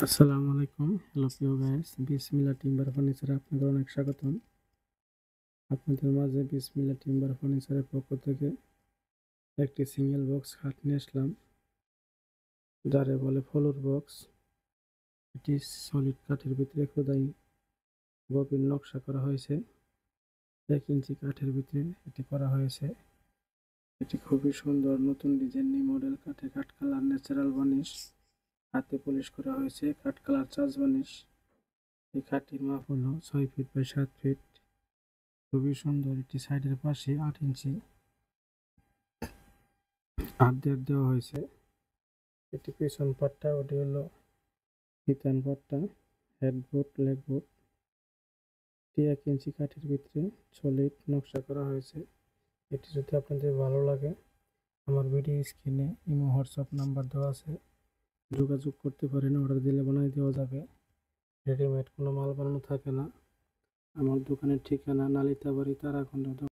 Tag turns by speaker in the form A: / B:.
A: আসসালামু আলাইকুম। হ্যালো প্রিয় গাইস, বিসমিল্লাহ টিম্বার ফার্নিচারে আপনাদের অনেক স্বাগতম। আপনাদের মাঝে বিসমিল্লাহ টিম্বার ফার্নিচারের পক্ষ থেকে একটি সিঙ্গেল বক্স খাট নিয়ে আসলাম, যারে বলে ফ্লোর বক্স। এটি সলিড কাঠের ভিতরে খোদাই গভীর নকশা করা হয়েছে। 1 ইঞ্চি কাঠের ভিতরে এটি করা হয়েছে। এটি খুবই সুন্দর, নতুন ডিজাইন, নিউ মডেল কাঠে কাঠ কালার ন্যাচারাল বার্নিশ, হাতে পলিশ করা হয়েছে কাঠ কালার চার্জ বার্নিশ। এই খাটটির মাপ হলো 6 ফিট বাই 7 ফিট। খুবই সুন্দর। এটি সাইডের পাশে 8 ইঞ্চি আপডেট দেওয়া হয়েছে। এটি পিছন পাটটা, ওটি হলো হিতান পাটটা, হেডবোর্ড লেগবোর্ড। এটি 1 ইঞ্চি কাঠের ভিতরে সলিড নকশা করা হয়েছে। এটি যদি আপনাদের ভালো লাগে, আমার ভিডিও স্ক্রিনে ইমো হোয়াটসঅ্যাপ নাম্বার দেওয়া আছে, যোগাযোগ করতে পারেন। অর্ডার দিলে বানিয়ে দেওয়া যাবে। রেডিমেড কোনো মাল বানানো থাকে না। আমার দোকানের ঠিকানা নালিতাবাড়ি, তারাখন্ড।